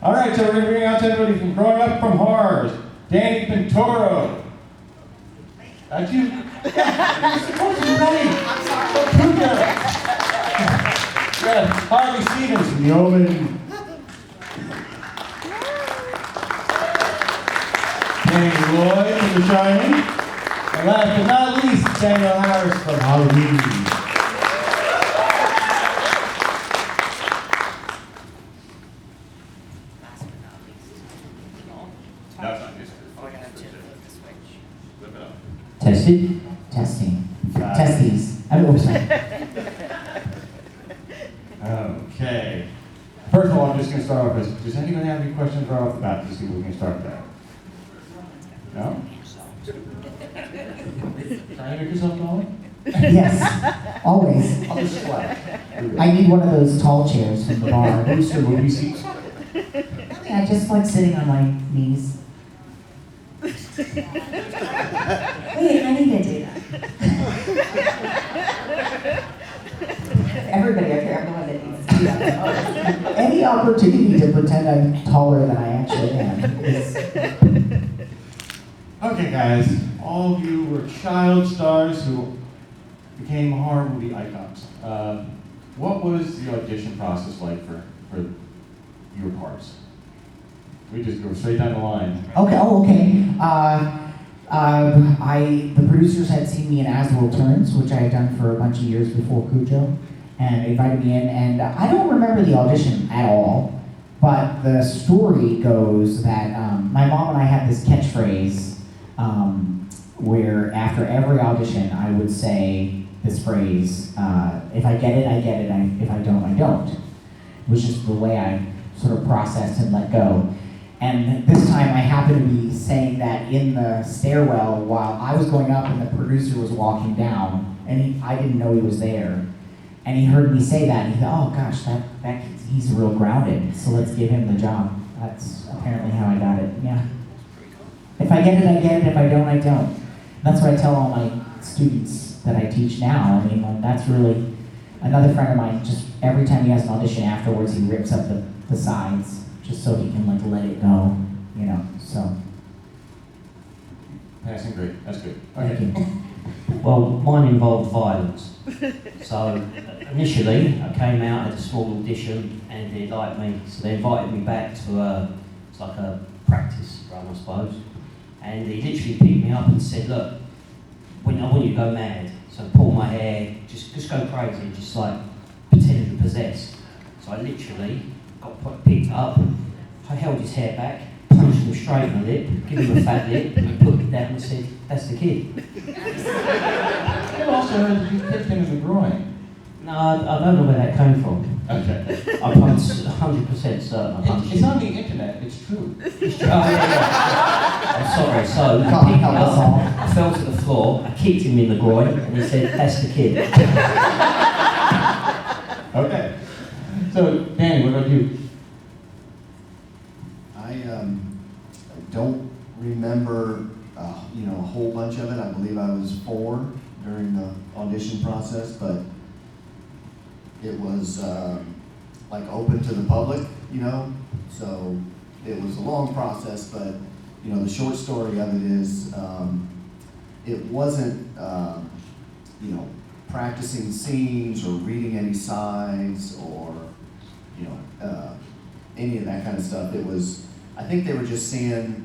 All right, so we're going to bring out everybody from Growing Up from Horrors. Danny Pintauro. That's you? Yeah, you're supposed to be ready. I'm sorry. Cujo. Yeah, Harvey Stevens from the Omen. Lloyd from The Shining. And last but not least, Danielle Harris from Halloween. Tested? Testing. Testes. I don't know. Okay. First of all, I'm just going to start off with, does anyone have any questions right off the bat to see what we can start there? No? Can I make yourself going? Yes, always. I'll just slap. I need one of those tall chairs from the bar. Who's your movie seats? I just like sitting on my knees. Wait, I need to do that. Everybody up here, I'm the one that needs to do that. Any opportunity to pretend I'm taller than I actually am is... Okay, guys. All of you were child stars who became horror movie icons. What was the audition process like for your parts? We just go straight down the line. Okay. The producers had seen me in As the World Turns, which I had done for a bunch of years before Cujo, and they invited me in, and I don't remember the audition at all, but the story goes that my mom and I had this catchphrase where after every audition I would say this phrase, if I get it, I get it, if I don't, I don't. It was just the way I sort of processed and let go. And this time I happened to be saying that in the stairwell while I was going up and the producer was walking down, and I didn't know he was there. And he heard me say that, and he thought, oh gosh, that he's real grounded, so let's give him the job. That's apparently how I got it, yeah. If I get it, I get it, if I don't, I don't. That's what I tell all my students that I teach now. I mean, that's really, another friend of mine, just every time he has an audition afterwards, he rips up the sides, just so he can like let it go, so. Passing grade, that's good. Thank you. Well, mine involved violence. So initially, I came out at a small audition and they liked me. So they invited me back to it's like a practice run, I suppose. And he literally picked me up and said, look, I want you to go mad. So pull my hair, just go crazy, just like pretend you're possessed. So I literally got picked up, I held his hair back, punched him straight in the lip, give him a fat lip, and put it down and said, that's the kid. I also heard that you kicked him in the groin. No, I don't know where that came from. Okay. I'm 100% certain. It's on the internet, it's true. It's true. Oh, yeah. I'm sorry, so he picked me up, I fell to the floor, I kicked him in the groin, and he said, that's the kid. Okay. So, Danny, what about you? I don't remember, a whole bunch of it. I believe I was 4 during the audition process, but it was like open to the public, so it was a long process, but the short story of it is it wasn't practicing scenes or reading any sides or any of that kind of stuff. It was, I think they were just seeing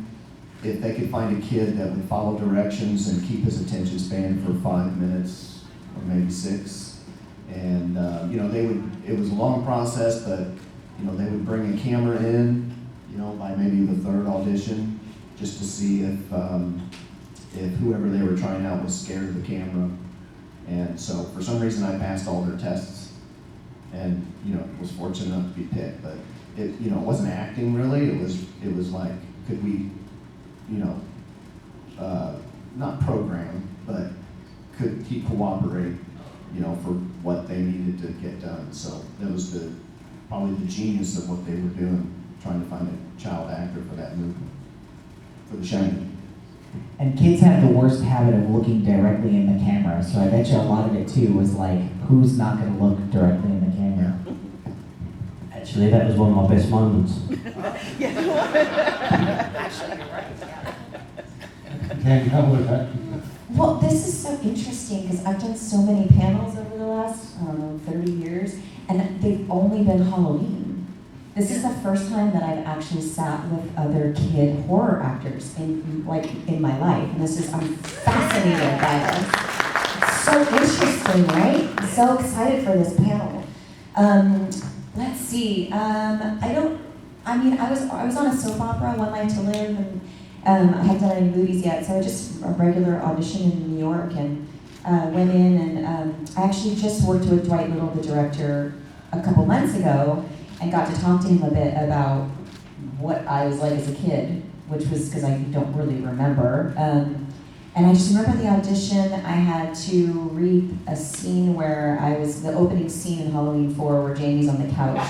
if they could find a kid that would follow directions and keep his attention span for 5 minutes or maybe 6. And, it was a long process, but, they would bring a camera in, by maybe the 3rd audition, just to see if whoever they were trying out was scared of the camera. And so for some reason I passed all their tests and, was fortunate enough to be picked, but it wasn't acting really. It was like, could we, not program, but could he cooperate, for what they needed to get done. So that was probably the genius of what they were doing, trying to find a child actor for that movie, for The Shining. And kids have the worst habit of looking directly in the camera, so I bet you a lot of it too was like, who's not going to look directly in the camera? Actually, that was one of my best moments. Actually, you're right, yeah. Danielle, what about you? Well, this is so interesting because I've done so many panels over the last, 30 years, and they've only been Halloween. This is the first time that I've actually sat with other kid horror actors in my life, and I'm fascinated by this. It's so interesting, right? So excited for this panel. Let's see. I was on a soap opera, One Life to Live, and I hadn't done any movies yet, so I just a regular audition in New York and went in, and I actually just worked with Dwight Little, the director, a couple months ago, and got to talk to him a bit about what I was like as a kid, which was because I don't really remember. And I just remember the audition. I had to read a scene where the opening scene in Halloween 4 where Jamie's on the couch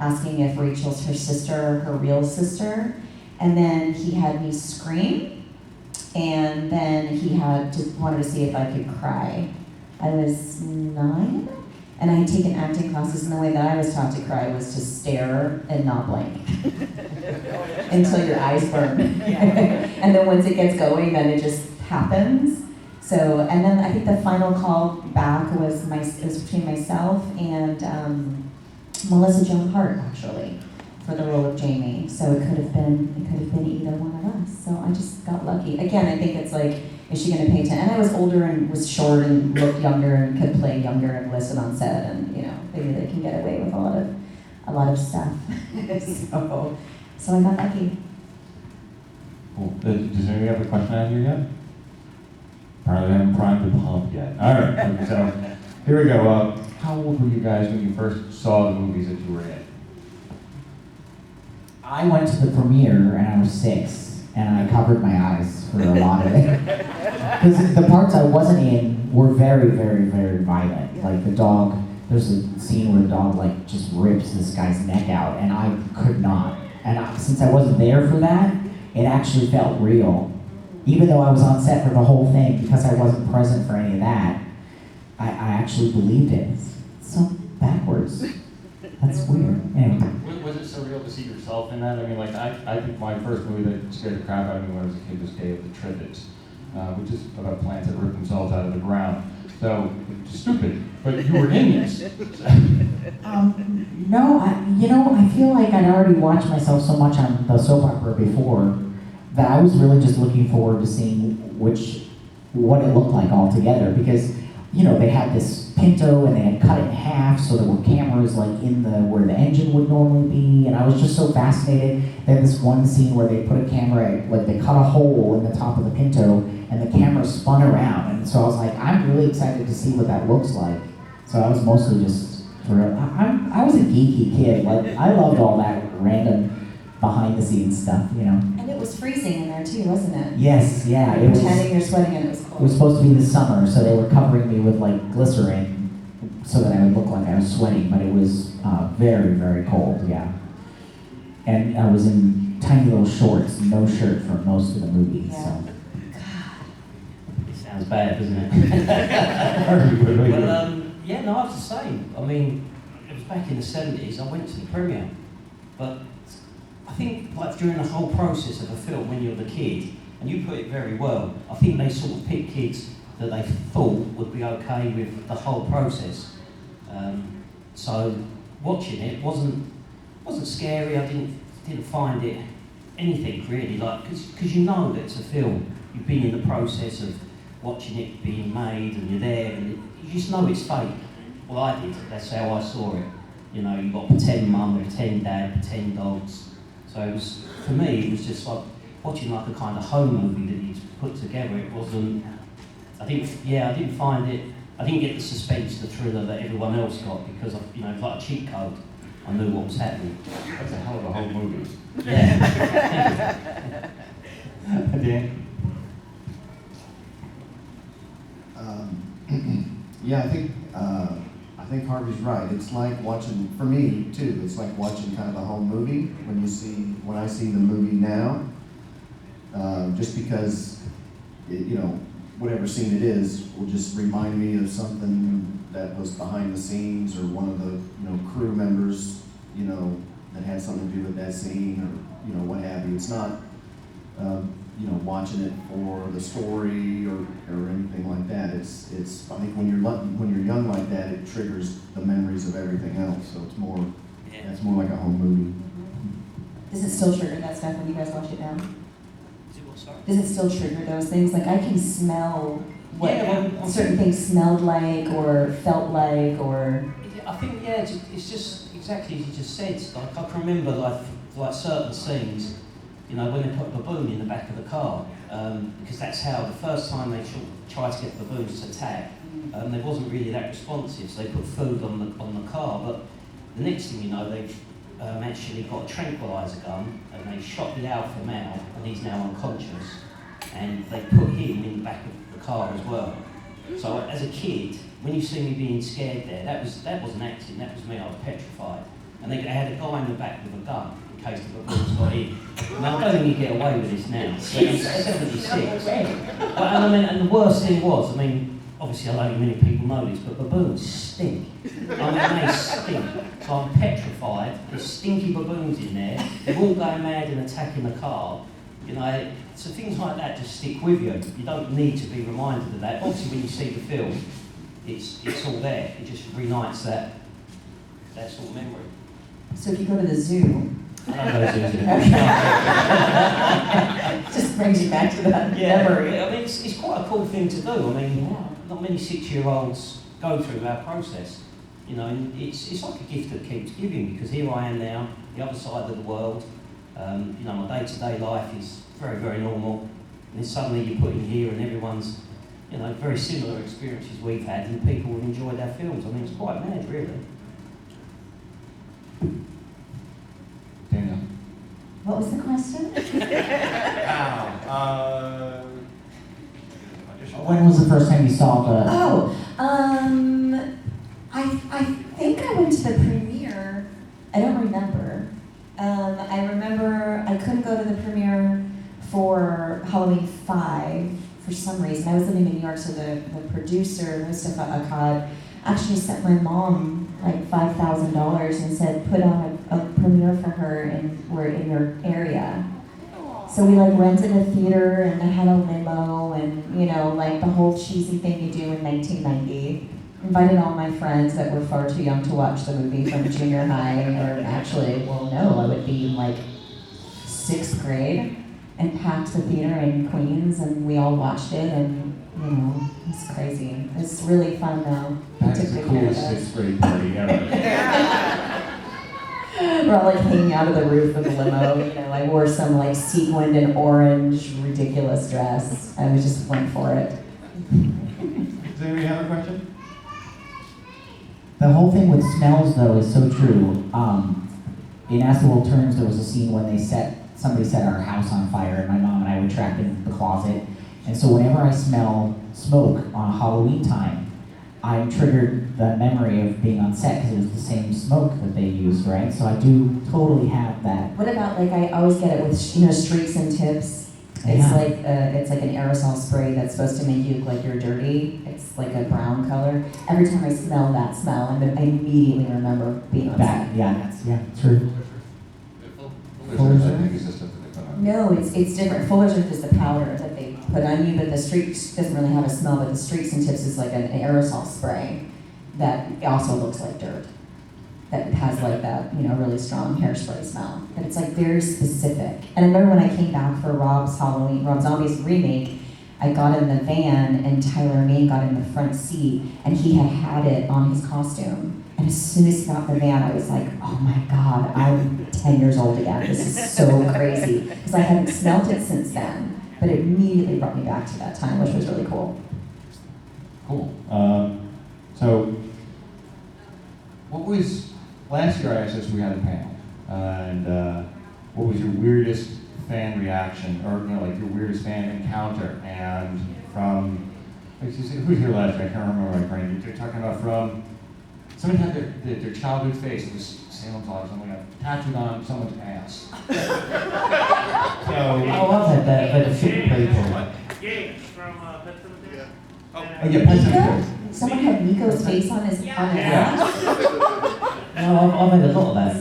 asking if Rachel's her sister, her real sister. And then he had me scream, and then he wanted to see if I could cry. I was 9, and I had taken acting classes, and the way that I was taught to cry was to stare and not blink until your eyes burn. And then once it gets going, then it just happens. So, and then I think the final call back was between myself and Melissa Joan Hart, actually, for the role of Jamie. So it could have been either one of us. So I just got lucky. Again, I think it's like, is she going to pay attention? And I was older and was short and looked younger and could play younger and listen on set, and maybe they can get away with a lot of stuff. so I got lucky. Cool. Does anybody have a question out here yet? Apparently I haven't primed the pump yet. All right, so here we go. How old were you guys when you first saw the movies that you were in? I went to the premiere and I was 6, and I covered my eyes for a lot of it. Because the parts I wasn't in were very, very, very violent. Like the dog, there's a scene where the dog just rips this guy's neck out, and I could not. And since I wasn't there for that, it actually felt real. Even though I was on set for the whole thing, because I wasn't present for any of that, I actually believed it. It's so backwards. That's weird. Anyway. Was it surreal to see yourself in that? I mean, I think my first movie that scared the crap out of me when I was a kid was Day of the Triffids, which is about plants that rip themselves out of the ground. So, it's stupid, but you were in this. No, I feel like I'd already watched myself so much on the soap opera before that I was really just looking forward to seeing what it looked like altogether, because they had this Pinto and they had cut it in half, so there were cameras in where the engine would normally be, and I was just so fascinated. They had this one scene where they put a camera, they cut a hole in the top of the Pinto, and the camera spun around, and so I was like, I'm really excited to see what that looks like. So I was mostly just I was a geeky kid. I loved all that random behind the scenes stuff, And it was freezing in there too, wasn't it? Yes, yeah. It was. Pretending you're sweating and it was cold. It was supposed to be the summer, so they were covering me with glycerin so that I would look like I was sweating, but it was very, very cold, yeah. And I was in tiny little shorts, no shirt for most of the movie, so. It sounds bad, doesn't it? Well, yeah, no, I was the same. I mean, it was back in the 70s. I went to the premiere, but I think during the whole process of a film, when you're the kid, and you put it very well, I think they sort of picked kids that they thought would be okay with the whole process. So watching it wasn't scary. I didn't find it anything really, because you know that it's a film. You've been in the process of watching it being made, and you're there, and you just know it's fake. Well, I did. That's how I saw it. You've got pretend mum, pretend dad, pretend dogs. So it was, for me, it was just like watching a kind of home movie that you'd put together. It wasn't. I didn't find it. I didn't get the suspense, the thriller that everyone else got, because it's like a cheat code. I knew what was happening. That's a hell of a whole movie. Yeah. Dan? Yeah, I think Harvey's right. It's like watching, for me too, it's like watching kind of the whole movie when I see the movie now, just because, whatever scene it is will just remind me of something that was behind the scenes, or one of the, crew members, that has something to do with that scene, or what have you. It's not watching it for the story or anything like that. It's I think when you're young like that, it triggers the memories of everything else. So it's more like a home movie. Does it still trigger that stuff when you guys watch it now? Is it what, sorry? Does it still trigger those things? Like I can smell what Yeah, certain things smelled like or felt like, or I think, yeah, it's just exactly as you just said. Like, I can remember, like certain scenes, when they put baboon in the back of the car, because that's how the first time they tried to get baboons to attack, they wasn't really that responsive, so they put food on the car. But the next thing you know, they've actually got a tranquilizer gun, and they shot the alpha male, and he's now unconscious, and they put him in the back of the car as well. So as a kid, when you see me being scared there, that wasn't acting, that was me. I was petrified. And they had a guy in the back with a gun in case the baboons got in. Now, I don't think you get away with this now. But I'm 76. And the worst thing was, obviously I don't think many people know this, but baboons stink. They stink. So I'm petrified. There's stinky baboons in there. They're all going mad and attacking the car. So things like that just stick with you. You don't need to be reminded of that. Obviously, when you see the film, it's all there. It just reunites that sort of memory. so if you go to the zoo, I don't know if it just brings you back to that memory. It's quite a cool thing to do. Not many 6-year-olds go through that process. And it's like a gift that keeps giving, because here I am now, the other side of the world. My day-to-day life is very, very normal. And then suddenly you're put in here and everyone's, very similar experiences we've had, and people have enjoyed our films. It's quite mad, really. Danielle? What was the question? When was the first time you saw the? I think I went to the premiere. I don't remember. I remember I couldn't go to the premiere for Halloween 5 for some reason. I was living in New York, so the producer, Mustafa Akkad, actually sent my mom like $5,000 and said, put on a premiere for her and we're in your area. So we rented a theater and I had a limo and the whole cheesy thing you do in 1990. Invited all my friends that were far too young to watch the movie from junior high, or actually, I would be in 6th grade, and packed the theater in Queens, and we all watched it, and it's crazy. It's really fun though. That's the coolest 6th grade party ever. We're all hanging out of the roof of the limo. I wore some sequined and orange ridiculous dress. I just went for it. Does anybody have a question? The whole thing with smells, though, is so true. In As the World Turns, there was a scene when somebody set our house on fire, and my mom and I were trapped in the closet. And so whenever I smell smoke on Halloween time, I'm triggered the memory of being on set, because it was the same smoke that they used, right? So I do totally have that. What about I always get it with streaks and tips. It's it's like an aerosol spray that's supposed to make you look like you're dirty. It's like a brown color. Every time I smell that smell, I immediately remember being on set. Yeah, true. Fuller's, I think, is the stuff that they put on. No, it's different. Fuller's are just the powder that they put on you, but the streaks doesn't really have a smell, but the streaks and tips is like an aerosol spray that also looks like dirt. That has that, really strong hairspray smell. But it's very specific. And I remember when I came back for Rob Zombie's remake, I got in the van and Tyler Mane got in the front seat and he had it on his costume. And as soon as he got in the van, I was like, oh my God, I'm 10 years old again. This is so crazy. Because I hadn't smelt it since then. But it immediately brought me back to that time, which was really cool. Cool. So, last year I asked this, we had a panel, and what was your weirdest fan reaction, or your weirdest fan encounter? And from, who's here last year? I can't remember my brain. You're talking about from, somebody had their childhood face, it was Salem Dog, something tattooed on someone's ass. So, I love that the fit people. Games from Pet Cemetery. oh yeah, Pet Cemetery. Someone had Nico's face on his ass. No, I've had a lot of that.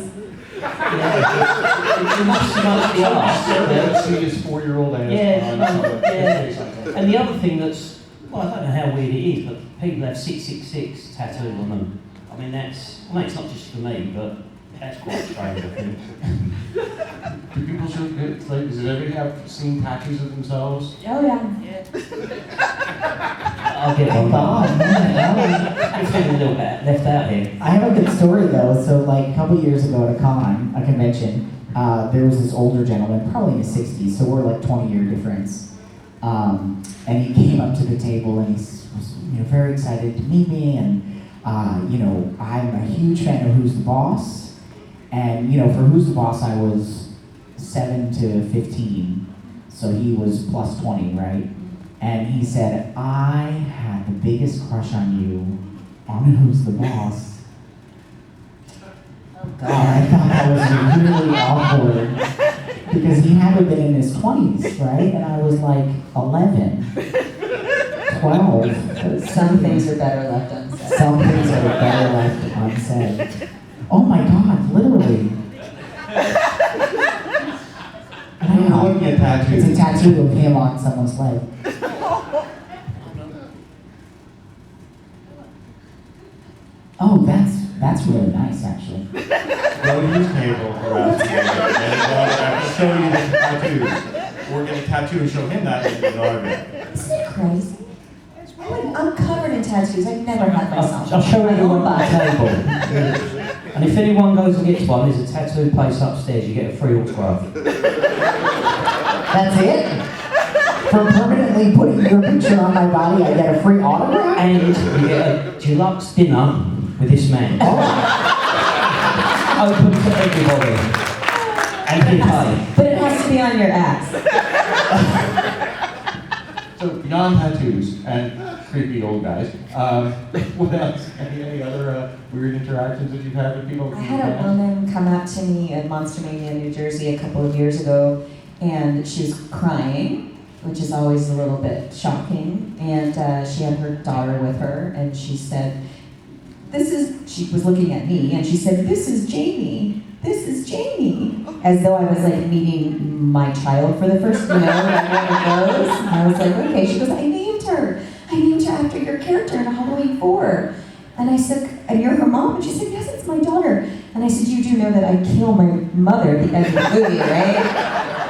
It must be much the arse. Let's see his 4-year-old ass. Yeah. And the other thing that's, well, I don't know how weird it is, but people have 666 tattooed on them. I mean, it's not just for me, but that's quite strange, I think. Do people show, like, does anybody have seen tattoos of themselves? Oh, yeah. I'll get one. God, man. I'm feeling a little bit left out here. I have a good story though. So like a couple years ago at a convention, there was this older gentleman, probably in his 60s, so we're like 20-year difference. And he came up to the table and he was very excited to meet me, and I'm a huge fan of Who's the Boss, and for Who's the Boss I was 7 to 15, so he was plus 20, right? And he said, I had the biggest crush on you on Who's the Boss. Oh, God, I thought that was really awkward because he had to have been in his 20s, right? And I was like 11, 12. Some things are better left unsaid. Some things are better left unsaid. Oh my God, literally. I'm looking at tattoos. It's a tattoo of him on someone's leg. Oh, that's really nice, actually. Go to his table around here, and show you the tattoos. We're going to tattoo and show him that in the argument. Isn't it crazy? I'm covered in tattoos. I've never had myself. I'll show my everyone own at the body. table. And if anyone goes and gets one, there's a tattoo place upstairs. You get a free autograph. That's it? For permanently putting your picture on my body, I get a free autograph? And you get a deluxe dinner with this man. Open to everybody. And he pay. But it has to be on your ass. So beyond tattoos and creepy old guys, what else? Any other weird interactions that you've had with people? I had a woman come up to me in Monster Mania, New Jersey a couple of years ago, and she was crying, which is always a little bit shocking, and she had her daughter with her, and she said, she was looking at me, and she said, this is Jamie, as though I was like meeting my child for the first, like one of those, and I was like, okay, she goes, I named her after your character in Halloween 4, and I said, and you're her mom? And she said, yes, it's my daughter, and I said, you do know that I kill my mother at the end of the movie, right?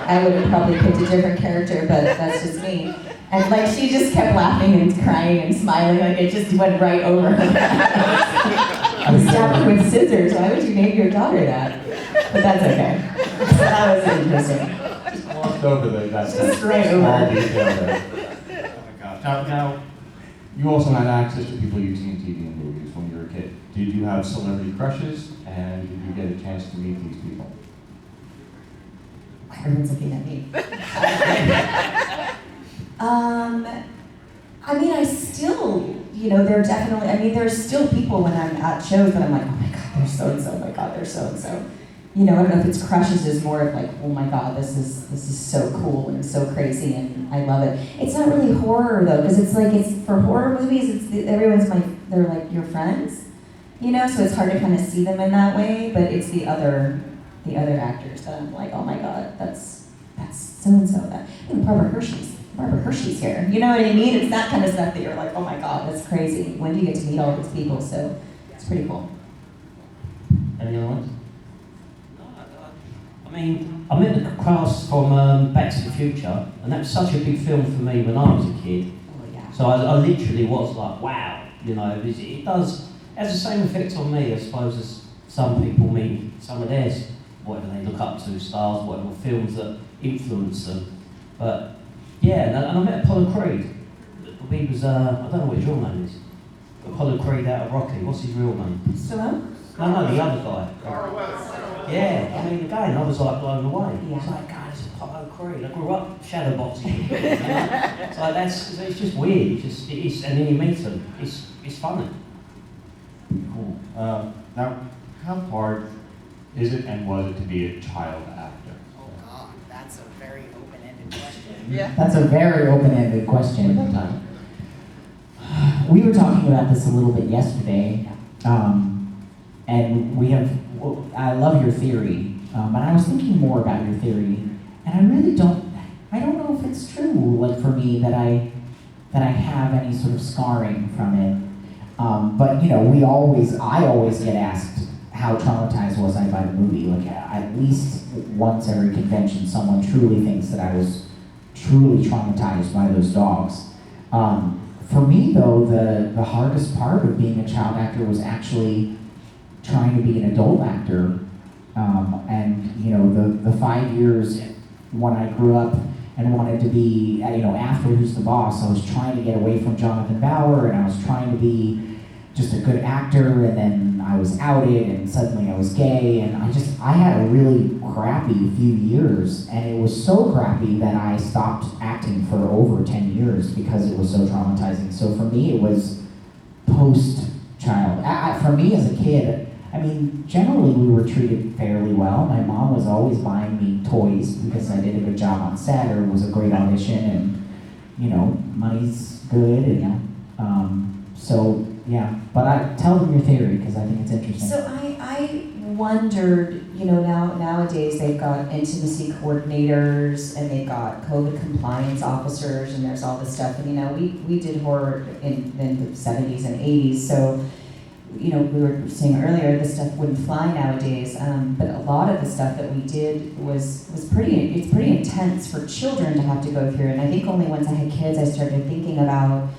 I would have probably picked a different character, but that's just me. And like she just kept laughing and crying and smiling, like it just went right over her head. I stabbed her with scissors. Why would you name your daughter that? But that's okay. So that was interesting. Just glossed over that Just right small over. detail there. Oh my gosh. Now, you also had access to people you've seen in TV and movies when you were a kid. Did you have celebrity crushes, and did you get a chance to meet these people? Everyone's looking at me. I mean, I still, there are definitely, there's still people when I'm at shows that I'm like, oh my God, they're so-and-so, oh my God, they're so-and-so. I don't know if it's crushes is more of like, oh my God, this is so cool and so crazy and I love it. It's not really horror though, because it's for horror movies, they're like your friends, so it's hard to kind of see them in that way, but it's the other actors that I'm like, oh my God, that's so-and-so. Barbara Hershey's here. You know what I mean? It's that kind of stuff that you're like, oh my God, that's crazy. When do you get to meet all these people? So it's pretty cool. Any other ones? I mean, I met the cast from Back to the Future, and that was such a big film for me when I was a kid. Oh yeah. So I literally was like, wow, it has the same effect on me, I suppose, as some people meet some of theirs, whatever they look up to, stars, whatever films that influence them. But yeah, and I met Apollo Creed. He was, I don't know what his real name is. Apollo Creed out of Rocky. What's his real name? Stallone? No, the other guy. Yeah, I mean, again, I was like blown away. Yeah. I was like, God, it's Apollo Creed. I grew up shadowboxing. So it's just weird. It is, and then you meet them. It's funny. Cool. Now, how hard is it and was it to be a child actor? Oh God, that's a very open-ended question. Yeah. That's a very open-ended question. At that time. We were talking about this a little bit yesterday, and I love your theory And I was thinking more about your theory, and I don't know if it's true, like for me, that I have any sort of scarring from it. But I always get asked how traumatized was I by the movie. Like at least once every convention, someone truly thinks that I was truly traumatized by those dogs. For me, though, the hardest part of being a child actor was actually trying to be an adult actor. And the 5 years when I grew up and wanted to be, after Who's the Boss, I was trying to get away from Jonathan Bauer, and I was trying to be just a good actor, and then I was outed, and suddenly I was gay, and I had a really crappy few years, and it was so crappy that I stopped acting for over 10 years because it was so traumatizing. So for me, it was post-child. For me as a kid, generally we were treated fairly well. My mom was always buying me toys because I did a good job on set, or it was a great audition, and money's good, and so yeah. But I tell them your theory because I think it's interesting. So I wondered, nowadays they've got intimacy coordinators and they've got COVID compliance officers, and there's all this stuff. And we did horror in the 70s and 80s, so we were saying earlier, this stuff wouldn't fly nowadays, but a lot of the stuff that we did was pretty intense for children to have to go through. And I think only once I had kids, I started thinking about,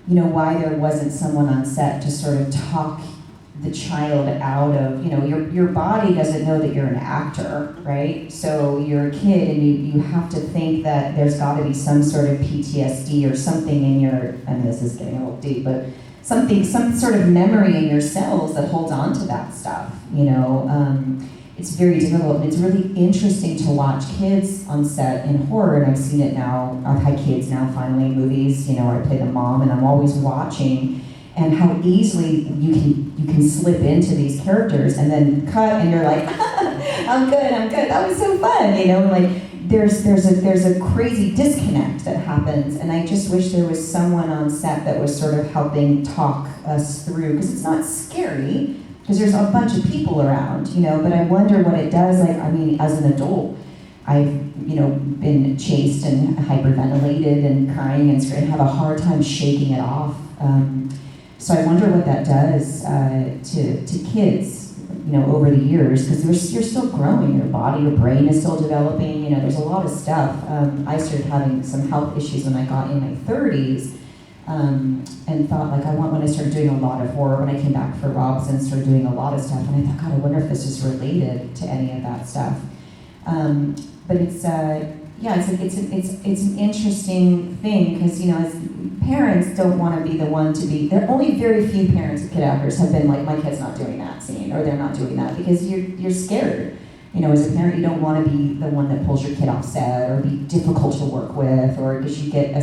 why there wasn't someone on set to sort of talk the child out of, your body doesn't know that you're an actor, right? So you're a kid and you have to think that there's gotta be some sort of PTSD or something in your, and this is getting a little deep, but some sort of memory in your cells that holds on to that stuff, It's very difficult, and it's really interesting to watch kids on set in horror, and I've seen it now. I've had kids now finally in movies, where I play the mom, and I'm always watching, and how easily you can slip into these characters and then cut, and you're like, I'm good, that was so fun, like there's a crazy disconnect that happens, and I just wish there was someone on set that was sort of helping talk us through, because it's not scary, because there's a bunch of people around, but I wonder what it does, as an adult, I've, been chased and hyperventilated and crying and have a hard time shaking it off. So I wonder what that does to kids, over the years, because you're still growing, your body, your brain is still developing, there's a lot of stuff. I started having some health issues when I got in my 30s, and thought, when I started doing a lot of horror, when I came back for Robson, started doing a lot of stuff, and I thought, God, I wonder if this is related to any of that stuff. But it's an interesting thing, because, as parents don't want to be the one to be, there are only very few parents of kid actors have been like, my kid's not doing that scene, or they're not doing that, because you're scared. As a parent, you don't want to be the one that pulls your kid off set, or be difficult to work with, or because you get a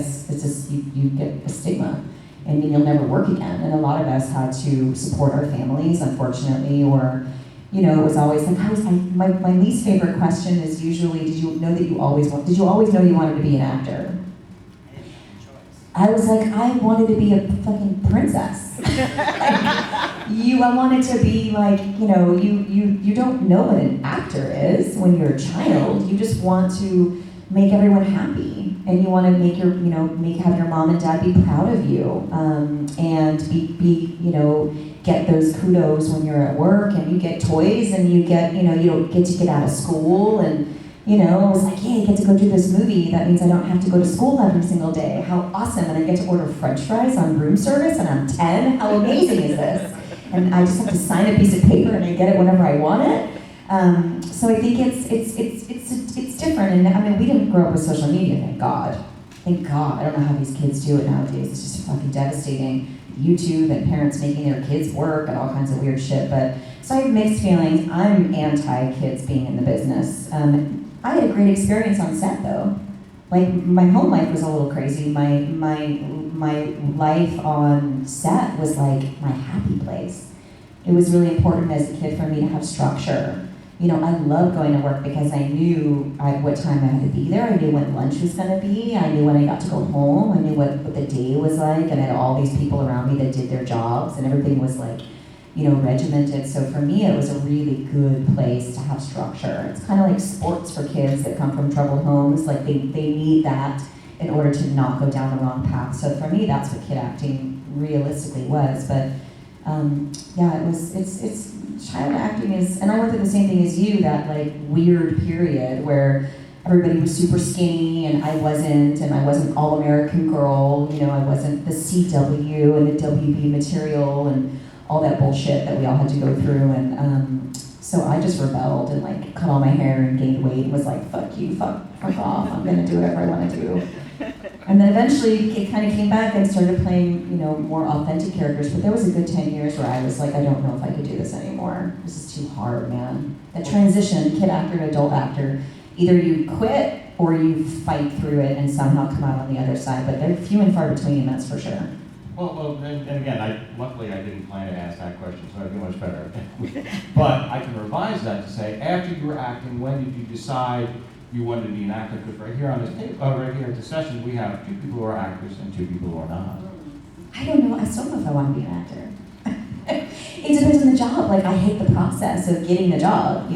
stigma, and then you'll never work again. And a lot of us had to support our families, unfortunately, or, it was always like, my least favorite question is usually, did you always know you wanted to be an actor? I was like, I wanted to be a fucking princess. I wanted to be like, you don't know what an actor is when you're a child. You just want to make everyone happy, and you want to make have your mom and dad be proud of you, and be get those kudos when you're at work, and you get toys, and you get, you don't get to get out of school, and I was like, yeah, I get to go do this movie. That means I don't have to go to school every single day. How awesome. And I get to order French fries on room service, and I'm 10. How amazing is this? And I just have to sign a piece of paper, and I get it whenever I want it. So I think it's different. And we didn't grow up with social media, thank God. Thank God. I don't know how these kids do it nowadays. It's just fucking devastating. YouTube and parents making their kids work and all kinds of weird shit. So I have mixed feelings. I'm anti-kids being in the business. I had a great experience on set, though. My home life was a little crazy. My life on set was like my happy place. It was really important as a kid for me to have structure. I loved going to work because I knew what time I had to be there. I knew when lunch was going to be. I knew when I got to go home. I knew what the day was like. And I had all these people around me that did their jobs, and everything was like, regimented. So for me, it was a really good place to have structure. It's kind of like sports for kids that come from troubled homes. Like they need that in order to not go down the wrong path. So for me, that's what kid acting realistically was. But it's child acting is, and I went through the same thing as you, that like weird period where everybody was super skinny and I wasn't all-American girl, I wasn't the CW and the WB material and all that bullshit that we all had to go through. And so I just rebelled and like cut all my hair and gained weight and was like, fuck you, fuck off, I'm gonna do whatever I wanna do. And then eventually it kind of came back and started playing, more authentic characters. But there was a good 10 years where I was like, I don't know if I could do this anymore. This is too hard, man. That transition, kid actor to adult actor, either you quit or you fight through it and somehow come out on the other side. But they're few and far between, that's for sure. Well, and again, luckily I didn't plan to ask that question, so I do much better. But I can revise that to say, after you were acting, when did you decide you wanted to be an actor? Because right here on this tape, right here at the session, we have 2 people who are actors and 2 people who are not. I don't know. I still don't know if I want to be an actor. It depends on the job. Like, I hate the process of getting the job,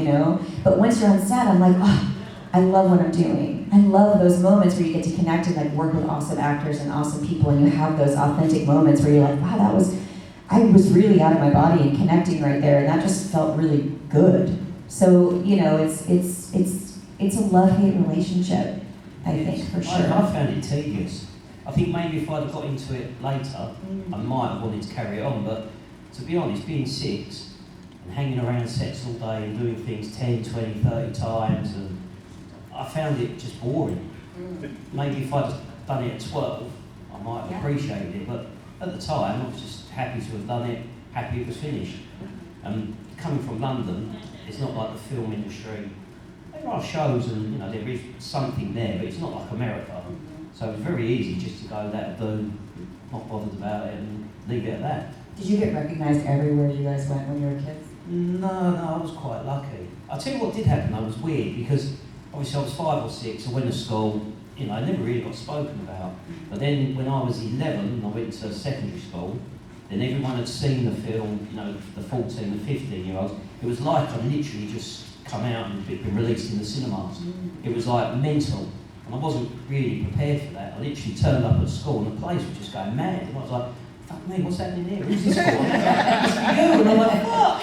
But once you're on set, I'm like, oh, I love what I'm doing. I love those moments where you get to connect and like work with awesome actors and awesome people, and you have those authentic moments where you're like, wow, I was really out of my body and connecting right there, and that just felt really good. So, it's a love-hate relationship, I think, for sure. I found it tedious. I think maybe if I'd got into it later, I might have wanted to carry it on, but to be honest, being 6 and hanging around sets all day and doing things 10, 20, 30 times, and I found it just boring. Maybe if I'd done it at 12, I might have appreciated it, but at the time, I was just happy to have done it, happy it was finished. And coming from London, it's not like the film industry. There are shows and there is something there, but it's not like America. So it was very easy just to go that do, not bothered about it, and leave it at that. Did you get recognized everywhere you guys went when you were kids? No, I was quite lucky. I'll tell you what did happen, I was weird, because obviously I was 5 or 6, I went to school, I never really got spoken about. But then when I was 11 and I went to secondary school, then everyone had seen the film, the 14 and 15-year-olds. It was like I literally just come out and been released in the cinemas. It was like mental, and I wasn't really prepared for that. I literally turned up at school and the place was just going mad, and I was like, fuck me, what's happening here? Who's this for? It's for you. And I'm like, fuck!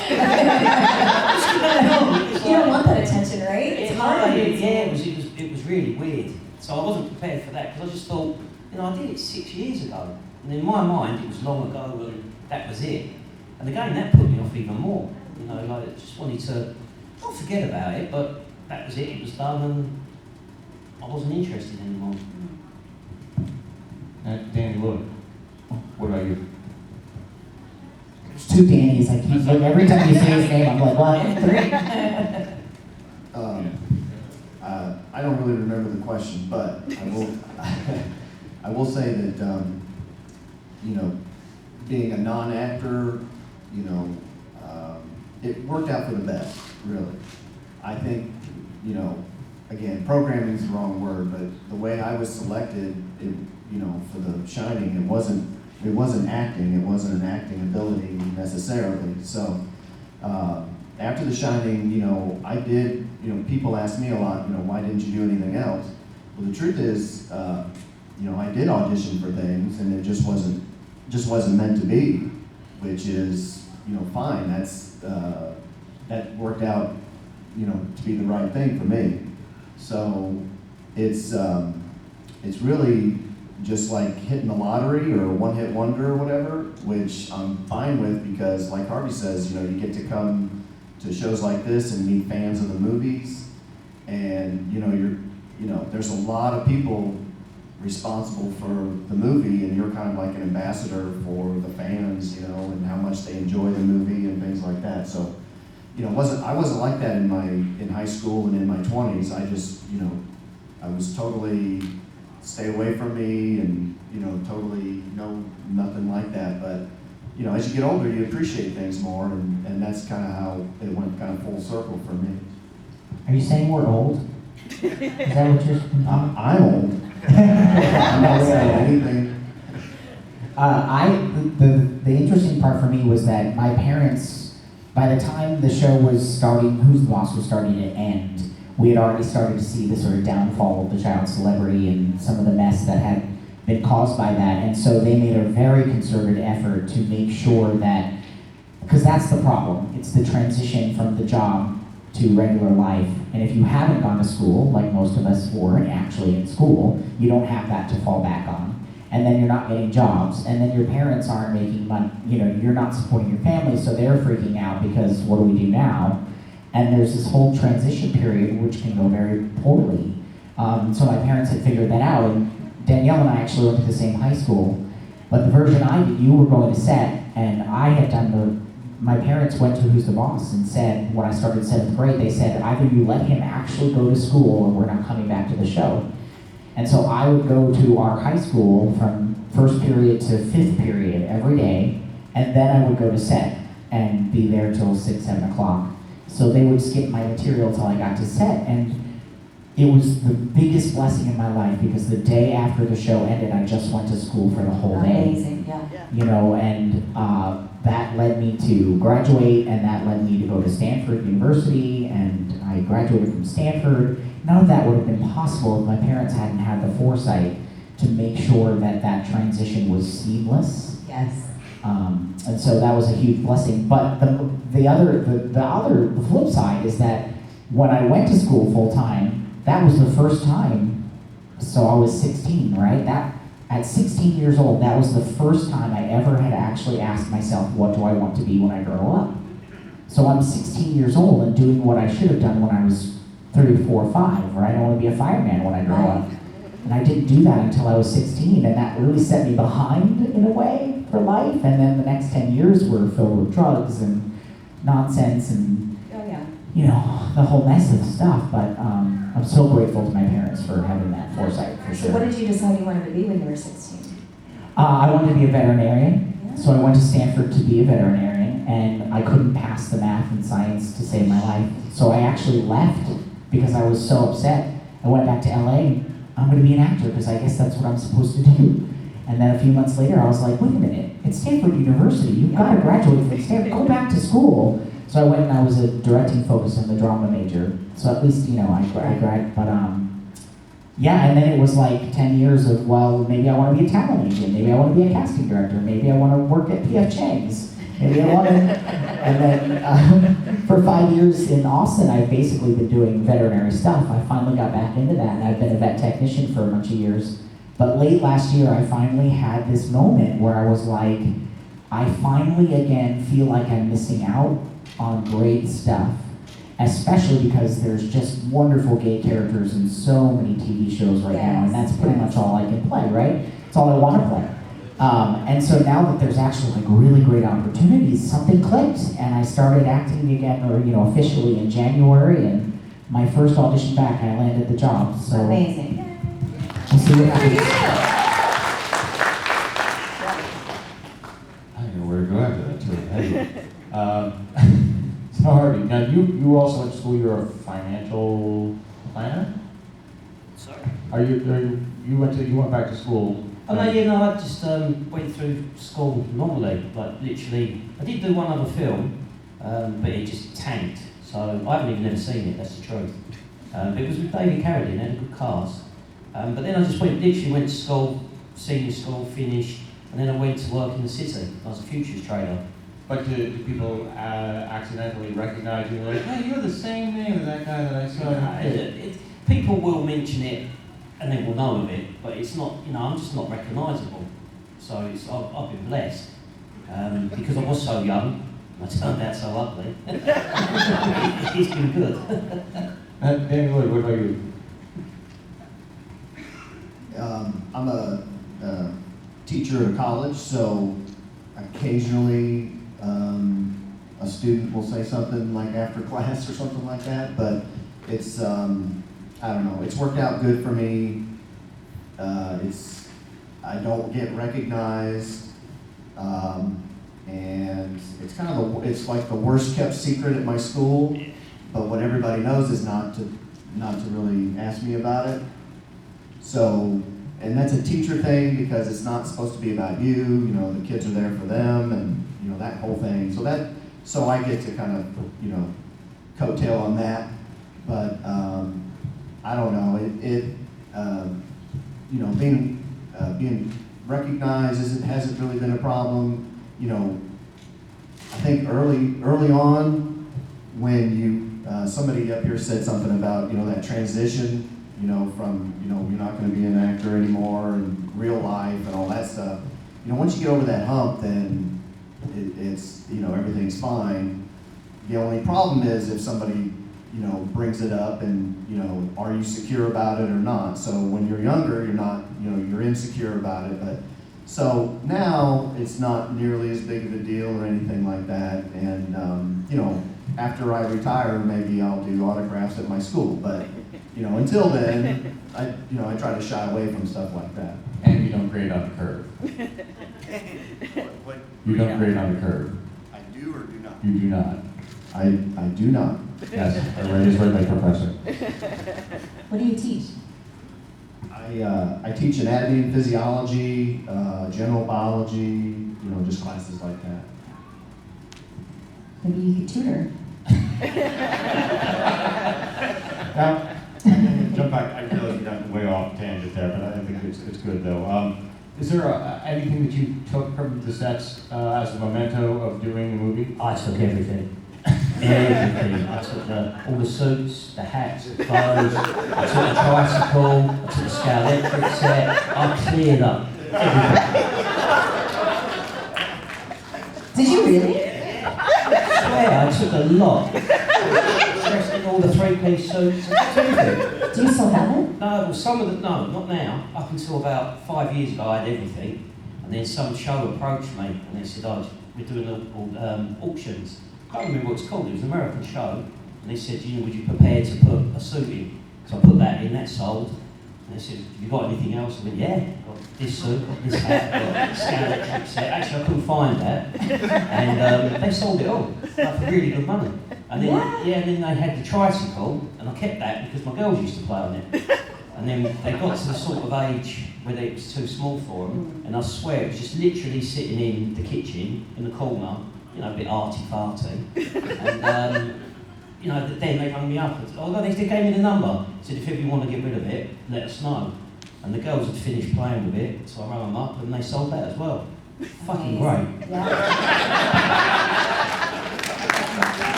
What's going on? You don't want that attention, right? It's hard. It was really weird. So I wasn't prepared for that, because I just thought, I did it 6 years ago. And in my mind, it was long ago and that was it. And again, that put me off even more. I just wanted to not forget about it, but that was it was done, and I wasn't interested anymore. Danny, Lloyd, what about you? There's 2 Dannys. I keep like every time you say his name, I'm like, what? 3? I don't really remember the question, but I will say that being a non-actor, it worked out for the best, really. I think, again, programming is the wrong word, but the way I was selected, for The Shining, it wasn't acting, it wasn't an acting ability necessarily. So after The Shining, I did, people ask me a lot, why didn't you do anything else? Well, the truth is, I did audition for things, and it just wasn't meant to be, which is, fine. That worked out, to be the right thing for me. So it's really just like hitting the lottery or a one-hit wonder or whatever, which I'm fine with, because like Harvey says, you get to come to shows like this and meet fans of the movies, and there's a lot of people responsible for the movie, and you're kind of like an ambassador for the fans, and how much they enjoy the movie and things like that. So, I wasn't like that in high school and in my 20s. I just, I was totally stay away from me, and totally nothing like that. But as you get older, you appreciate things more, and that's kind of how it went kind of full circle for me. Are you saying we're old? Is that what you're? I'm old. I'm not saying anything. The interesting part for me was that my parents, by the time the show was starting, Who's the Boss was starting to end, we had already started to see the sort of downfall of the child celebrity and some of the mess that had been caused by that. And so they made a very concerted effort to make sure that, because that's the problem, it's the transition from the job to regular life. And if you haven't gone to school, like most of us weren't actually in school, you don't have that to fall back on. And then you're not getting jobs, and then your parents aren't making money, you know, you're not supporting your family, so they're freaking out because what do we do now? And there's this whole transition period which can go very poorly. So my parents had figured that out, and Danielle and I actually went to the same high school, but the version I did, you were going to set, and I had done my parents went to Who's the Boss and said, when I started 7th grade, they said, either you let him actually go to school or we're not coming back to the show. And so I would go to our high school from 1st period to 5th period every day, and then I would go to set and be there till 6, 7 o'clock. So they would skip my material till I got to set, and it was the biggest blessing in my life because the day after the show ended, I just went to school for the whole day. Amazing, yeah. You know, and that led me to graduate, and that led me to go to Stanford University, and I graduated from Stanford. None of that would have been possible if my parents hadn't had the foresight to make sure that that transition was seamless. Yes. And so that was a huge blessing. But the flip side is that when I went to school full time, that was the first time. So I was 16, right? At 16 years old, that was the first time I ever had actually asked myself, what do I want to be when I grow up? So I'm 16 years old and doing what I should have done when I was 3 or 4 or 5, right? I want to be a fireman when I grow up. And I didn't do that until I was 16, and that really set me behind in a way for life. And then the next 10 years were filled with drugs and nonsense and, you know, the whole mess of stuff. But I'm so grateful to my parents for having that foresight, for So sure. what did you decide you wanted to be when you were 16? I wanted to be a veterinarian, Yeah. so I went to Stanford to be a veterinarian, and I couldn't pass the math and science to save my life. So I actually left because I was so upset. I went back to LA. I'm going to be an actor because I guess that's what I'm supposed to do. And then a few months later, I was like, wait a minute, it's Stanford University. You've got to graduate from Stanford. Go back to school. So I went and I was a directing focus on the drama major. So at least, you know, I graduated. But yeah, and then it was like 10 years of, well, maybe I want to be a talent agent. Maybe I want to be a casting director. Maybe I want to work at P.F. Chang's. Maybe I want to. And then for 5 years in Austin, I've basically been doing veterinary stuff. I finally got back into that, and I've been a vet technician for a bunch of years. But late last year, I finally had this moment where I was like, I finally again feel like I'm missing out on great stuff, especially because there's just wonderful gay characters in so many TV shows right now, and that's pretty much all I can play, right? It's all I want to play. And so now that there's actually like really great opportunities, something clicked, and I started acting again, or you know, officially in January, and my first audition back, I landed the job. So Amazing. we'll see what happens. I don't know where to go after that, too. So Harvey, now you also went to school, you're a financial planner? Sorry. You went back to school? Oh no, yeah, no, I just went through school normally, like literally. I did do one other film, but it just tanked. So I haven't even never seen it, that's the truth. But it was with David Carradine, had a good cast. But then I just literally went to school, senior school, finished, and then I went to work in the city. I was a futures trader. But do people accidentally recognize you, like, hey, you're the same name as that guy that I saw? People will mention it and they will know of it, but it's not, you know, I'm just not recognisable. So I've been blessed because I was so young and I turned out so ugly. It's been good. Danny Lloyd, what about you? I'm a teacher at a college, so occasionally a student will say something like after class or something like that, but it's, I don't know, it's worked out good for me. I don't get recognized, and it's kind of it's like the worst kept secret at my school, but what everybody knows is not to really ask me about it. So and that's a teacher thing because it's not supposed to be about you. You know, the kids are there for them, and you know that whole thing. So I get to kind of coattail on that, but I don't know. Being recognized hasn't really been a problem. You know, I think early on when somebody up here said something about that transition. From you're not going to be an actor anymore and real life and all that stuff. Once you get over that hump, then it's everything's fine. The only problem is if somebody brings it up and are you secure about it or not? So when you're younger, you're not you're insecure about it. But so now it's not nearly as big of a deal or anything like that. And after I retire, maybe I'll do autographs at my school. But until then, I try to shy away from stuff like that. And you don't grade on the curve. You don't grade on the curve. I do or do not? You do not. I do not. Yes, I read my professor. What do you teach? I teach anatomy and physiology, general biology, just classes like that. Maybe you could tutor. Now, jump back. I realize we got way off tangent there, but I think it's good though. Is there anything that you took from the sets as a memento of doing the movie? I took everything. Everything. I took all the suits, the hats, the clothes, I took the tricycle, I took the scale electric set, I cleared up everything. Did you really? I swear, I took a lot. Dressed in all the three-piece suits, I took everything. Do you still have it? No, well, some of the, no, not now. Up until about 5 years ago, I had everything. And then some show approached me and they said, oh, we're doing auctions. I can't remember what it's called, it was an American show. And they said, would you prepare to put a suit in? So I put that in, that sold. And they said, have you got anything else? I went, yeah, I've got this suit, got this hat, got this scale electric set. Actually, I couldn't find that. And they sold it all, like for really good money. And then, and then they had the tricycle, and I kept that because my girls used to play on it. And then they got to the sort of age where it was too small for them, and I swear it was just literally sitting in the kitchen, in the corner, a bit arty-farty. And, then they rang me up and said, oh, no, they gave me the number. Said, if ever you want to get rid of it, let us know. And the girls had finished playing with it, so I rang them up, and they sold that as well. Fucking great. Yeah.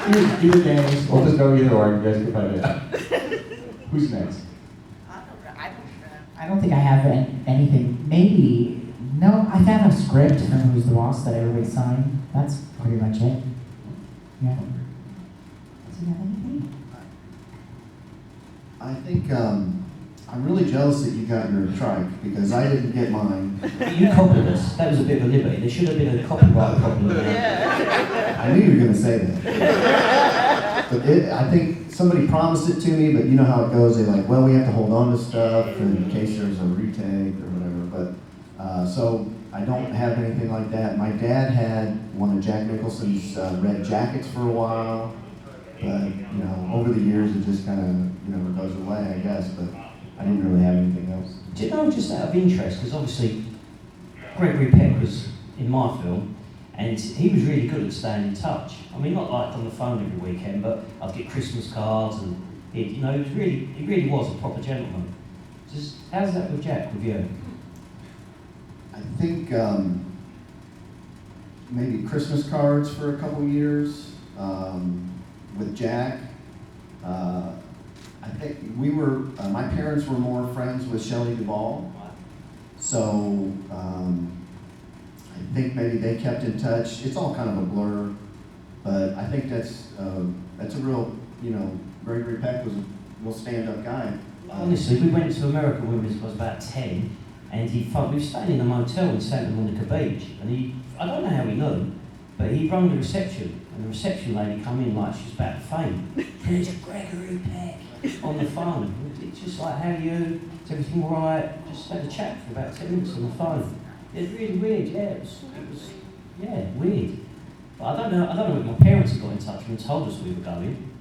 Either names, we'll just go either or, you guys can find it out. Who's next? I don't think I have anything. Maybe, no, I have a script from Who's the Boss that everybody signed. That's pretty much it. Yeah. Do you have anything? I think I'm really jealous that you got your trike because I didn't get mine. You copied us. That was a bit of a liberty. There should have been a copyright problem there. I knew you were going to say that. But I think somebody promised it to me, but you know how it goes. They're like, well, we have to hold on to stuff in case there's a retake or whatever. But so I don't have anything like that. My dad had one of Jack Nicholson's red jackets for a while. But, over the years it just kind of, goes away, I guess. But I didn't really have anything else. Do you know, just out of interest, because obviously Gregory Peck was in my film, and he was really good at staying in touch. I mean, not like on the phone every weekend, but I'd get Christmas cards, and he really was a proper gentleman. Just how's that with Jack, with you? I think maybe Christmas cards for a couple years with Jack. I think my parents were more friends with Shelley Duvall, so I think maybe they kept in touch. It's all kind of a blur, but I think that's a real, Gregory Peck was a real stand-up guy. Honestly, we went to America when we was about 10, and we were staying in a motel in Santa Monica Beach, and I don't know how he knew, but he rang the reception, and the reception lady come in like she's about to faint. And it's Gregory Peck on the phone. It's just like, how are you? Is everything all right? Just had a chat for about 10 minutes on the phone. It's really weird, yeah. It was weird. But I don't know if my parents had got in touch and told us we were going.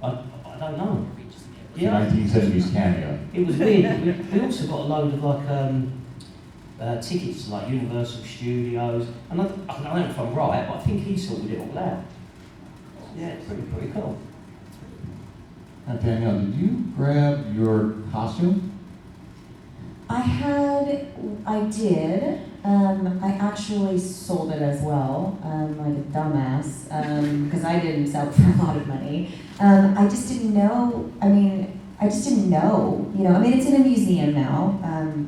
I don't know. The 1970s cameo. It was weird. We also got a load of tickets to like Universal Studios, and I don't know if I'm right, but I think he sorted it all out. Yeah, it's pretty cool. Now, Danielle, did you grab your costume? I did. I actually sold it as well, like a dumbass, because I didn't sell it for a lot of money. I just didn't know. It's in a museum now,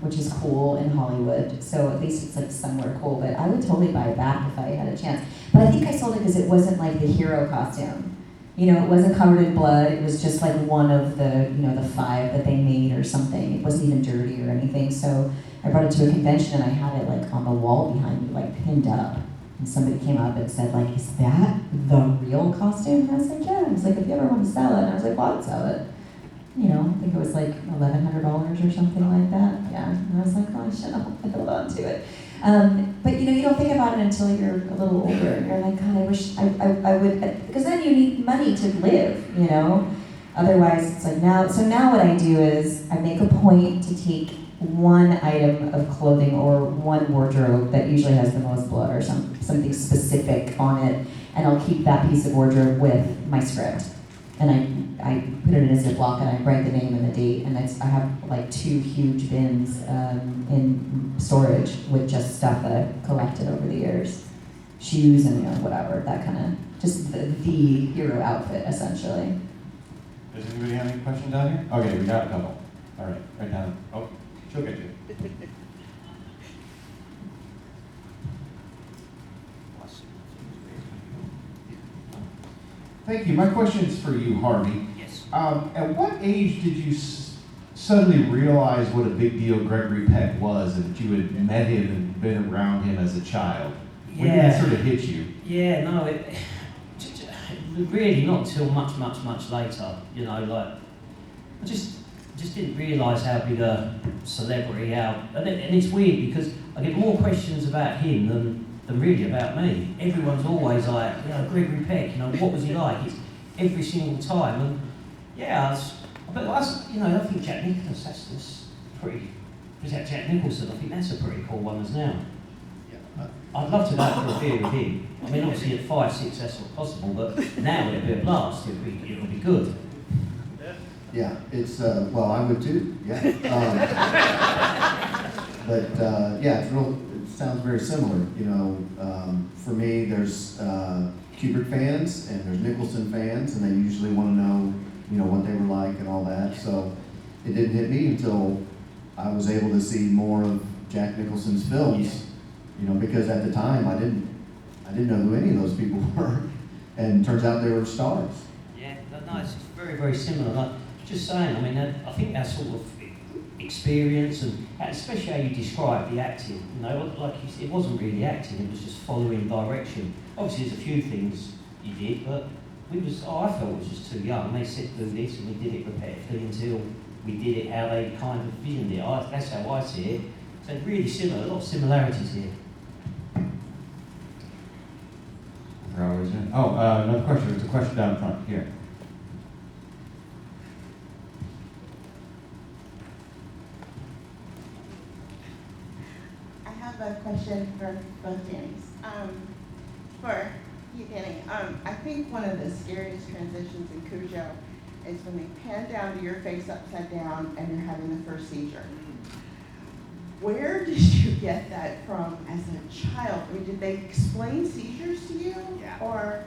which is cool in Hollywood, so at least it's like somewhere cool, but I would totally buy it back if I had a chance. But I think I sold it because it wasn't like the hero costume. It wasn't covered in blood, it was just like one of the, the 5 that they made or something. It wasn't even dirty or anything, so I brought it to a convention and I had it like on the wall behind me, like pinned up. And somebody came up and said like, is that the real costume? And I was like, yeah. I was like, if you ever want to sell it, and I was like, well, I'd sell it. I think it was like $1,100 or something like that. Yeah, and I was like, oh, I should have held on to it. But you don't think about it until you're a little older. And you're like, God, I wish I would, because then you need money to live, Otherwise, it's like now. So now what I do is I make a point to take one item of clothing or one wardrobe that usually has the most blood or something specific on it, and I'll keep that piece of wardrobe with my script. And I put it in a Ziploc and I write the name and the date, and I have like 2 huge bins in storage with just stuff that I've collected over the years. Shoes and whatever, that kind of, just the hero outfit essentially. Does anybody have any questions down here? Okay, we got a couple. All right, right down. Oh, she'll get you. Thank you. My question is for you, Harvey. Yes. At what age did you suddenly realize what a big deal Gregory Peck was, and that you had met him and been around him as a child? When did that sort of hit you? Yeah, no, it really not until much later. I just didn't realise how big a celebrity, and it's weird because I get more questions about him than really about me. Everyone's always like, Gregory Peck, what was he like? It's every single time, and I think Jack Nicholson, that's pretty. Jack Nicholson, I think that's a pretty cool one as now. I'd love to go for a beer with him. Obviously at 5, 6 that's not possible, but now it'll be a blast. It'll be good. Yeah, it's, well, I would too, yeah. It sounds very similar, for me, there's Kubrick fans and there's Nicholson fans, and they usually want to know, what they were like and all that, so it didn't hit me until I was able to see more of Jack Nicholson's films, because at the time I didn't know who any of those people were, and turns out they were stars. Yeah, no, it's very, very similar. Like, just saying, I think that sort of experience, and especially how you describe the acting, like you said, it wasn't really acting, it was just following direction. Obviously there's a few things you did, but I felt it was just too young. They said do this and we did it repetitively until we did it how they kind of visioned it. That's how I see it. So it's really similar, a lot of similarities here. Another question. There's a question down front here. I have a question for both Dannies. For you, Danny, I think one of the scariest transitions in Cujo is when they pan down to your face upside down and you're having the first seizure. Where did you get that from as a child? Did they explain seizures to you? Yeah. Or?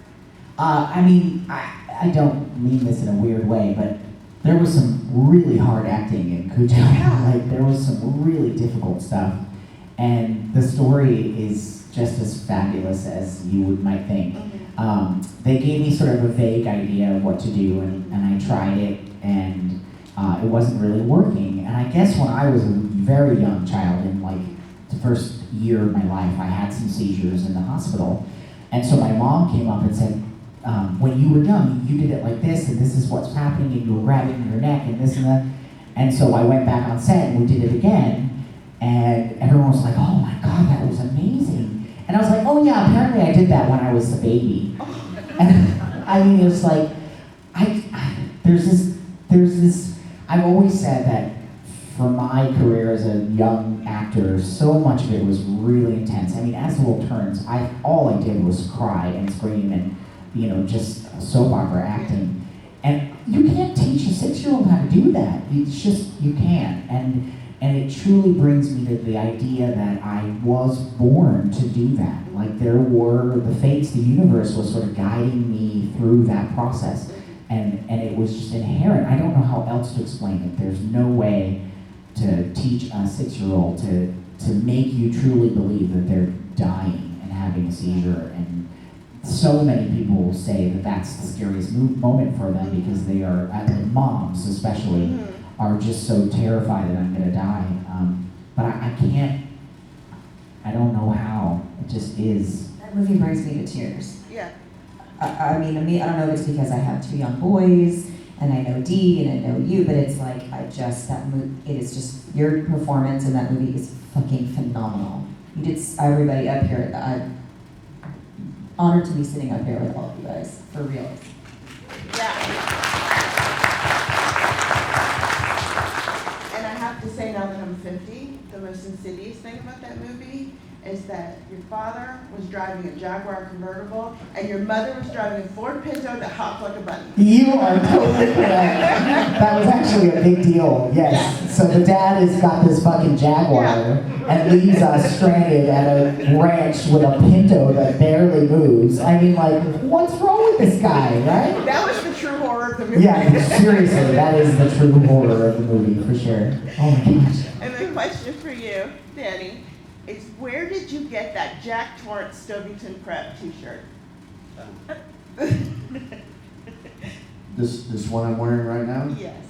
I don't mean this in a weird way, but there was some really hard acting in Cujo. Yeah. There was some really difficult stuff. And the story is just as fabulous as you might think. Mm-hmm. They gave me sort of a vague idea of what to do, and I tried it, and it wasn't really working. And I guess when I was a very young child, in like the first year of my life, I had some seizures in the hospital. And so my mom came up and said, when you were young, you did it like this, and this is what's happening, and you were grabbing your neck, and this and that. And so I went back on set, and we did it again, and everyone was like, oh my God, that was amazing. And I was like, oh yeah, apparently I did that when I was a baby. And it was like, there's this there's this, I've always said that for my career as a young actor, so much of it was really intense. I mean, as the world turns, all I did was cry and scream and, just soap opera acting. And you can't teach a 6-year-old how to do that. It's just, you can't. And it truly brings me to the idea that I was born to do that. Like there were the fates, the universe was sort of guiding me through that process. And it was just inherent. I don't know how else to explain it. There's no way to teach a 6-year-old to make you truly believe that they're dying and having a seizure. And so many people say that that's the scariest moment for them because they are, moms especially, are just so terrified that I'm gonna die. But I can't, I don't know how, it just is. That movie brings me to tears. Yeah. I don't know if it's because I have 2 young boys, and I know Dee, and I know you, but it's like, it is just, your performance in that movie is fucking phenomenal. You did, everybody up here, I'm honored to be sitting up here with all of you guys, for real. Yeah. And I have to say now that I'm 50, the most insidious thing about that movie is that your father was driving a Jaguar convertible and your mother was driving a Ford Pinto that hopped like a bunny. You are totally correct. That was actually a big deal, yes. So the dad has got this fucking Jaguar and leaves us stranded at a ranch with a Pinto that barely moves. I mean, like, what's wrong with this guy, right? That was the true horror of the movie. Yeah, seriously, that is the true horror of the movie, for sure. Oh my gosh. And the question for you, Danny, is where did you get that Jack Torrance Stovington Prep t-shirt? This one I'm wearing right now? Yes.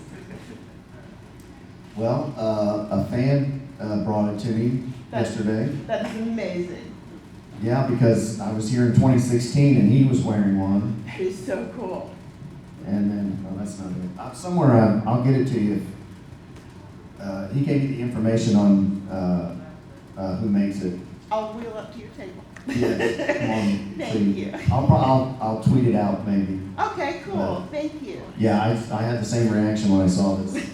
Well, a fan brought it to me yesterday. That's amazing. Yeah, because I was here in 2016 and he was wearing one. That is so cool. And then, oh, that's not it. Somewhere I'll get it to you. He gave me the information on who makes it. I'll wheel up to your table. Yes, come on. Thank you. I'll tweet it out maybe. Okay, cool. Thank you. Yeah, I had the same reaction when I saw this.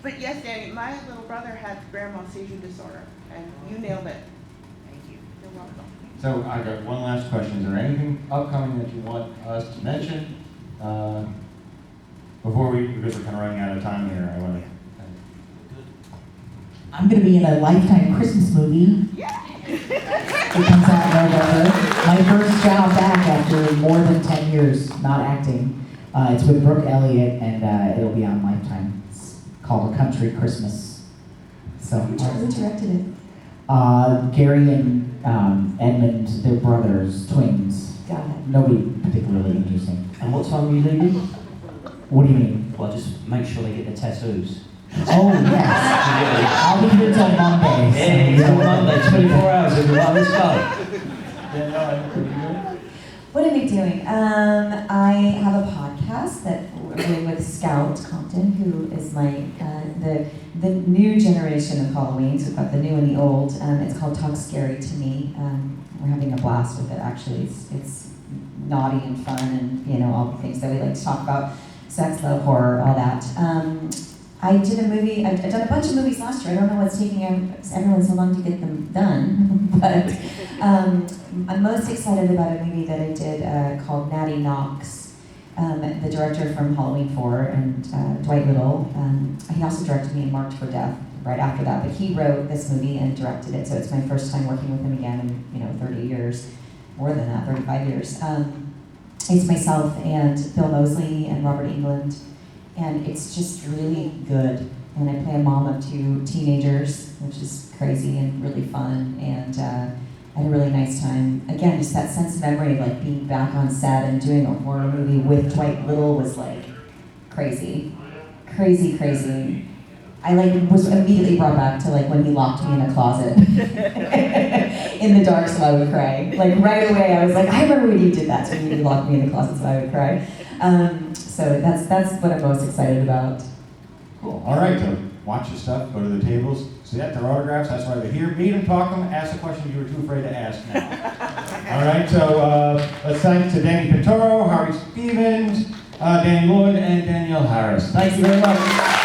But yes, Danny, my little brother had grand mal seizure disorder, and you nailed it. Thank you. You're welcome. So I got one last question. Is there anything upcoming that you want us to mention? Because we're kind of running out of time here, I want to. I'm going to be in a Lifetime Christmas movie. It comes out in November. My first job back after more than 10 years not acting. It's with Brooke Elliott, and it'll be on Lifetime. It's called A Country Christmas. So Who directed it? Gary and Edmund, they're brothers, twins. Got it. Nobody particularly interesting. And what time are you leaving? What do you mean? Well, just make sure they get the tattoos. Oh, yes. I'll be here till Monday. Yeah, till Monday, 24 hours, everyone, let's go. What am I doing? I have a podcast that we're doing with Scout Compton, who is my the new generation of Halloween. So we've got the new and the old. It's called Talk Scary to Me. We're having a blast with it. Actually, it's naughty and fun, and all the things that we like to talk about: sex, love, horror, all that. I did a movie. I've done a bunch of movies last year. I don't know what's taking everyone so long to get them done, but I'm most excited about a movie that I did called Natty Knox. The director from Halloween 4 and Dwight Little. He also directed me in Marked for Death right after that, but he wrote this movie and directed it, so it's my first time working with him again in 30 years, more than that, 35 years. It's myself and Bill Moseley and Robert Englund. And it's just really good. And I play a mom of 2 teenagers, which is crazy and really fun. And I had a really nice time. Again, just that sense of memory of like being back on set and doing a horror movie with Dwight Little was like crazy. Crazy, crazy. I was immediately brought back to like when he locked me in a closet in the dark so I would cry. Like right away I was like, I remember when you did that to me, you locked me in the closet so I would cry. So that's what I'm most excited about. Cool. All right, so watch your stuff, go to the tables, see that, their autographs, that's why they're here. Meet them, talk them, ask the questions you were too afraid to ask now. All right, so let's thank to Danny Pintauro, Harvey Stevens, Danny Lloyd and Danielle Harris. Thank you very much.